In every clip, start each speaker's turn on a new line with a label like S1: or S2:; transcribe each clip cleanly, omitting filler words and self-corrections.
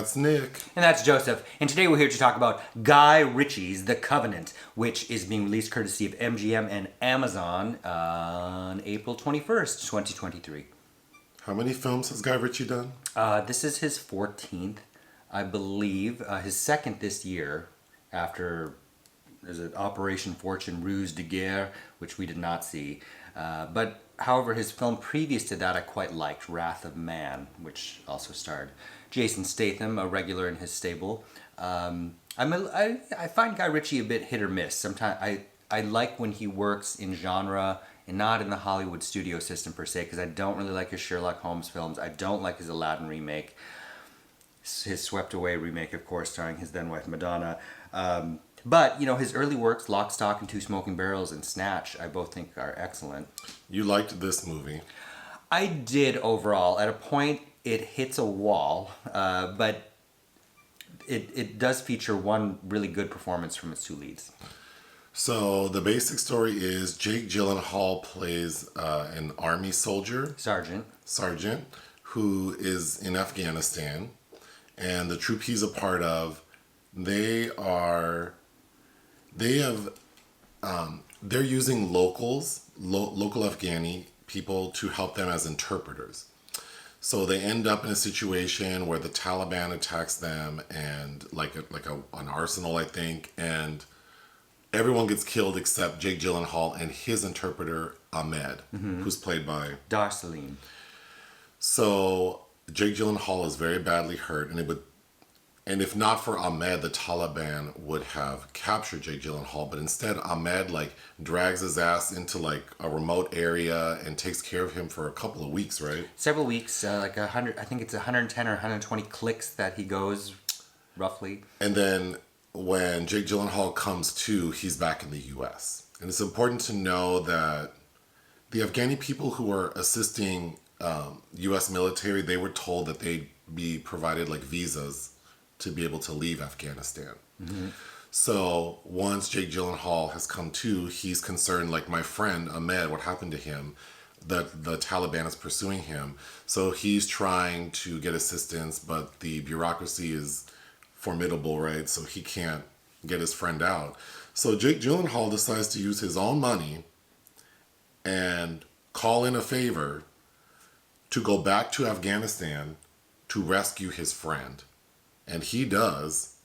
S1: That's Nick.
S2: And that's Joseph. And today we're here to talk about Guy Ritchie's The Covenant, which is being released courtesy of MGM and Amazon on April 21st, 2023.
S1: How many films has Guy Ritchie done?
S2: This is his 14th, I believe. His second this year after there's an Operation Fortune Ruse de Guerre, which we did not see. But however, his film previous to that I quite liked, Wrath of Man, which also starred Jason Statham, a regular in his stable. I find Guy Ritchie a bit hit or miss. Sometimes I like when he works in genre and not in the Hollywood studio system per se, because I don't really like his Sherlock Holmes films. I don't like his Aladdin remake. His Swept Away remake, of course, starring his then wife Madonna. But, you know, his early works, Lock, Stock, and Two Smoking Barrels and Snatch, I both think are excellent.
S1: You liked this movie.
S2: I did overall. At a point, it hits a wall, but it does feature one really good performance from its two leads.
S1: So the basic story is Jake Gyllenhaal plays an army soldier. Sergeant, who is in Afghanistan. And the troop he's a part of, they're using local Afghani people to help them as interpreters. So they end up in a situation where the Taliban attacks them and an arsenal, I think, and everyone gets killed except Jake Gyllenhaal and his interpreter Ahmed, who's played by
S2: Dar Salim.
S1: So Jake Gyllenhaal is very badly hurt, and if not for Ahmed, the Taliban would have captured Jake Gyllenhaal. But instead, Ahmed drags his ass into a remote area and takes care of him for a couple of weeks, right?
S2: Several weeks, 100. I think it's 110 or 120 clicks that he goes, roughly.
S1: And then when Jake Gyllenhaal comes to, he's back in the U.S. And it's important to know that the Afghani people who are assisting U.S. military, they were told that they'd be provided visas to be able to leave Afghanistan. Mm-hmm. So once Jake Gyllenhaal has come to, he's concerned, my friend Ahmed, what happened to him? The Taliban is pursuing him. So he's trying to get assistance, but the bureaucracy is formidable, right? So he can't get his friend out. So Jake Gyllenhaal decides to use his own money and call in a favor to go back to Afghanistan to rescue his friend. And he does.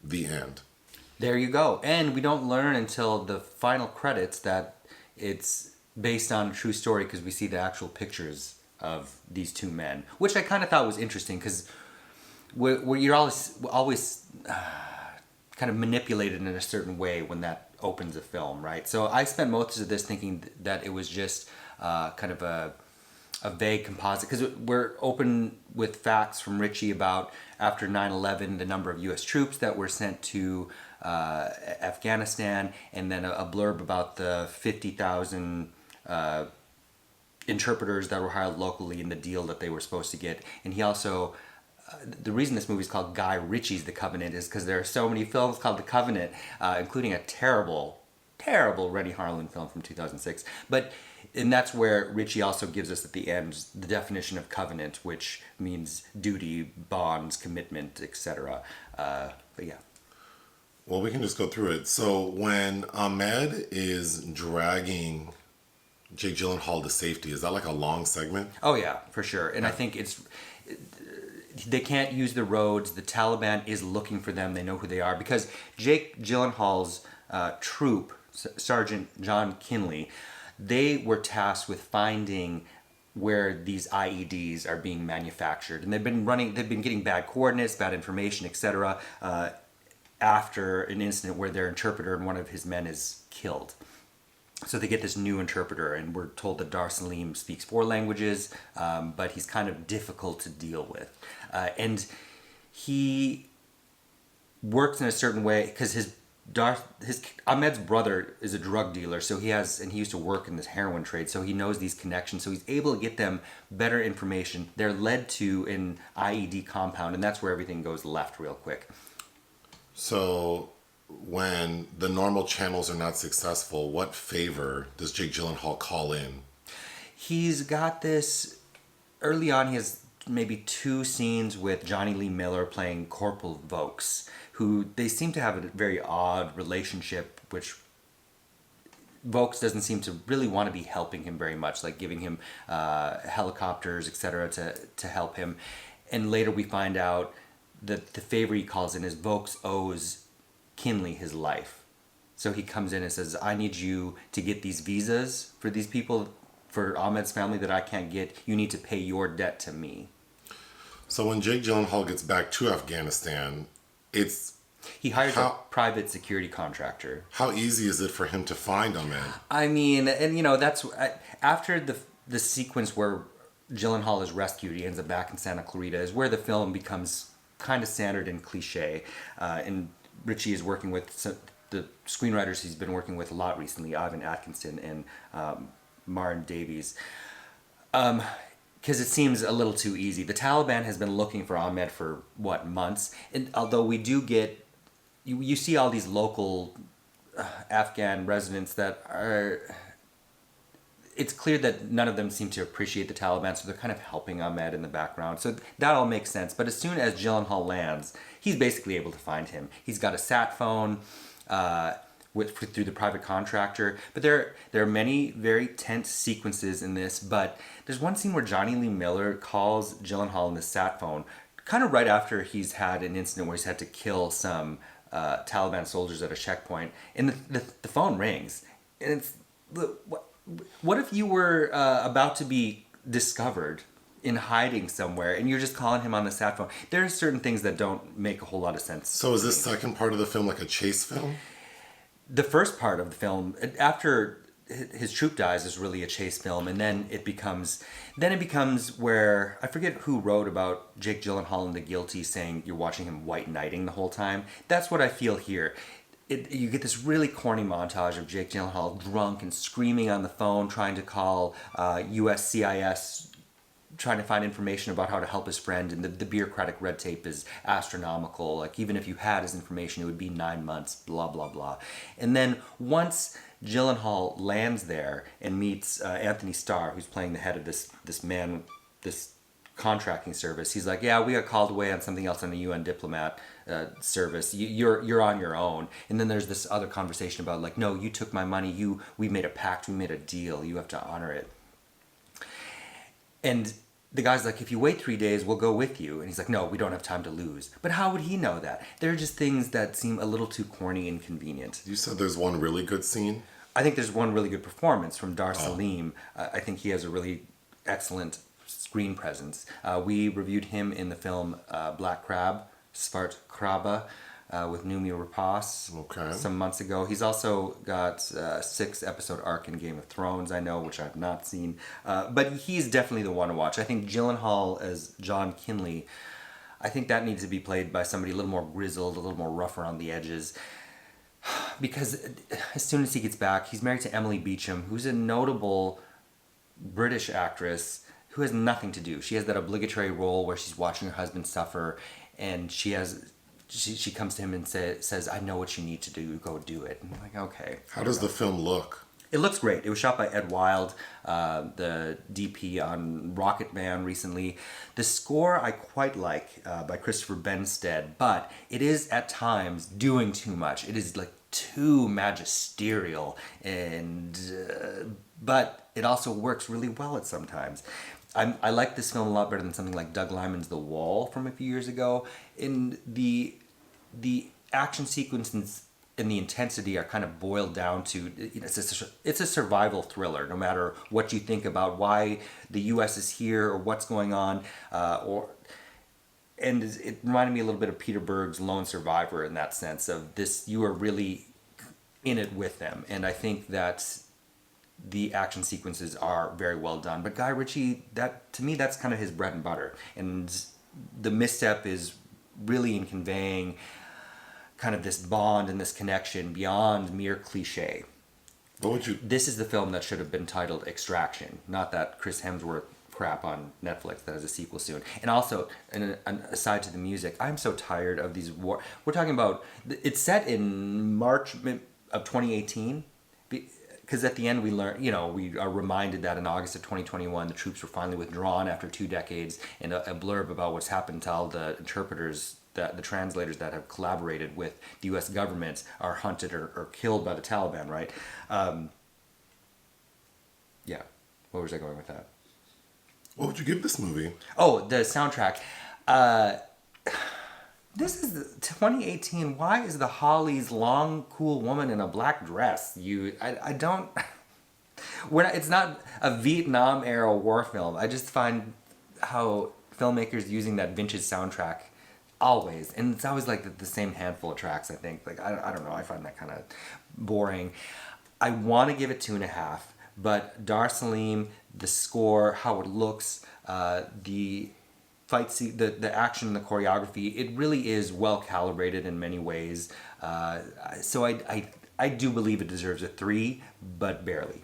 S1: The end.
S2: There you go. And we don't learn until the final credits that it's based on a true story, because we see the actual pictures of these two men, which I kind of thought was interesting, because you're always kind of manipulated in a certain way when that opens a film, right? So I spent most of this thinking that it was just kind of a vague composite, because we're open with facts from Ritchie about after 9/11 the number of U.S. troops that were sent to Afghanistan, and then a blurb about the 50,000 interpreters that were hired locally in the deal that they were supposed to get. And he also, the reason this movie is called Guy Ritchie's The Covenant is because there are so many films called The Covenant, including a terrible Rennie Harlan film from 2006. And that's where Ritchie also gives us at the end the definition of covenant, which means duty, bonds, commitment, etc. But yeah.
S1: Well, we can just go through it. So when Ahmed is dragging Jake Gyllenhaal to safety, is that a long segment?
S2: Oh yeah, for sure. And I think they can't use the roads. The Taliban is looking for them. They know who they are, because Jake Gyllenhaal's troop, Sergeant John Kinley, they were tasked with finding where these IEDs are being manufactured, and they've been getting bad coordinates, bad information, etc. After an incident where their interpreter and one of his men is killed. So they get this new interpreter, and we're told that Dar Salim speaks 4 languages, but he's kind of difficult to deal with, and he works in a certain way because Ahmed's brother is a drug dealer, so he used to work in this heroin trade, so he knows these connections, so he's able to get them better information. They're led to an IED compound, and that's where everything goes left real quick.
S1: So when the normal channels are not successful, what favor does Jake Gyllenhaal call in?
S2: He's got this, early on he has maybe 2 scenes with Johnny Lee Miller playing Corporal Vokes, who they seem to have a very odd relationship, which Vokes doesn't seem to really want to be helping him very much, like giving him helicopters, etc., to help him. And later we find out that the favor he calls in is Vokes owes Kinley his life. So he comes in and says, I need you to get these visas for these people, for Ahmed's family that I can't get. You need to pay your debt to me.
S1: So when Jake Gyllenhaal gets back to Afghanistan,
S2: He hires a private security contractor.
S1: how easy is it for him to find Ahmed?
S2: I mean, and you know, that's after the sequence where Gyllenhaal is rescued, he ends up back in Santa Clarita, is where the film becomes kind of standard and cliche. And Ritchie is working with the screenwriters he's been working with a lot recently, Ivan Atkinson and Martin Davies. Because it seems a little too easy. The Taliban has been looking for Ahmed for, months? And although we do get, you see all these local Afghan residents that are, it's clear that none of them seem to appreciate the Taliban, so they're kind of helping Ahmed in the background. So that all makes sense. But as soon as Gyllenhaal lands, he's basically able to find him. He's got a sat phone through the private contractor. But there are many very tense sequences in this. But there's one scene where Johnny Lee Miller calls Gyllenhaal in the sat phone, kind of right after he's had an incident where he's had to kill some Taliban soldiers at a checkpoint. And the phone rings. And it's... What if you were about to be discovered in hiding somewhere and you're just calling him on the sat phone? There are certain things that don't make a whole lot of sense.
S1: So is this second part of the film like a chase film?
S2: The first part of the film, after his troop dies, is really a chase film, and then it becomes where, I forget who wrote about Jake Gyllenhaal and The Guilty saying you're watching him white knighting the whole time. That's what I feel here. You get this really corny montage of Jake Gyllenhaal drunk and screaming on the phone, trying to call USCIS, trying to find information about how to help his friend, and the bureaucratic red tape is astronomical. Like, even if you had his information, it would be 9 months, blah, blah, blah. And then once Gyllenhaal lands there and meets Anthony Starr, who's playing the head of this contracting service, he's like, yeah, we got called away on something else on the UN diplomat service. You're on your own. And then there's this other conversation about, like, no, you took my money. We made a pact. We made a deal. You have to honor it. And the guy's like, if you wait 3 days, we'll go with you. And he's like, no, we don't have time to lose. But how would he know that? There are just things that seem a little too corny and convenient.
S1: You said there's one really good scene?
S2: I think there's one really good performance from Dar Salim. I think he has a really excellent screen presence. We reviewed him in the film Black Crab, Svart Krabbe, with Noomi Rapace some months ago. He's also got a 6-episode arc in Game of Thrones, I know, which I've not seen. But he's definitely the one to watch. I think Gyllenhaal as John Kinley, I think that needs to be played by somebody a little more grizzled, a little more rough around the edges. Because as soon as he gets back, he's married to Emily Beecham, who's a notable British actress who has nothing to do. She has that obligatory role where she's watching her husband suffer, and she comes to him and says, I know what you need to do, go do it. And I'm like, okay.
S1: How does the film look?
S2: It looks great. It was shot by Ed Wild, the DP on Rocket Man recently. The score I quite like, by Christopher Benstead, but it is at times doing too much. It is like too magisterial, and but it also works really well at sometimes. I like this film a lot better than something like Doug Liman's The Wall from a few years ago. In the action sequences and the intensity are kind of boiled down to, it's a survival thriller, no matter what you think about why the U.S. is here or what's going on, and it reminded me a little bit of Peter Berg's Lone Survivor in that sense of this, you are really in it with them. And I think that the action sequences are very well done. But Guy Ritchie, to me, that's kind of his bread and butter. And the misstep is really in conveying kind of this bond and this connection beyond mere cliche. This is the film that should have been titled Extraction, not that Chris Hemsworth crap on Netflix that has a sequel soon. And also, an aside to the music, I'm so tired of these we're talking about, it's set in March of 2018. because at the end we learn, we are reminded that in August of 2021, the troops were finally withdrawn after 2 decades, and a blurb about what's happened to all the interpreters, that the translators that have collaborated with the U.S. government are hunted or killed by the Taliban, right? Yeah. Where was I going with that?
S1: What would you give this movie?
S2: Oh, the soundtrack. This is 2018. Why is the Hollies long, cool woman in a black dress? I don't. It's not a Vietnam era war film. I just find how filmmakers using that vintage soundtrack always, and it's always like the same handful of tracks. I think. Like I don't know. I find that kind of boring. I want to give it 2.5, but Dar Salim, the score, how it looks, the fight scene, the action, the choreography, it really is well calibrated in many ways. So I do believe it deserves a 3, but barely.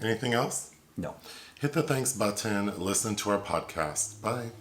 S1: Anything else?
S2: No.
S1: Hit the thanks button. Listen to our podcast. Bye.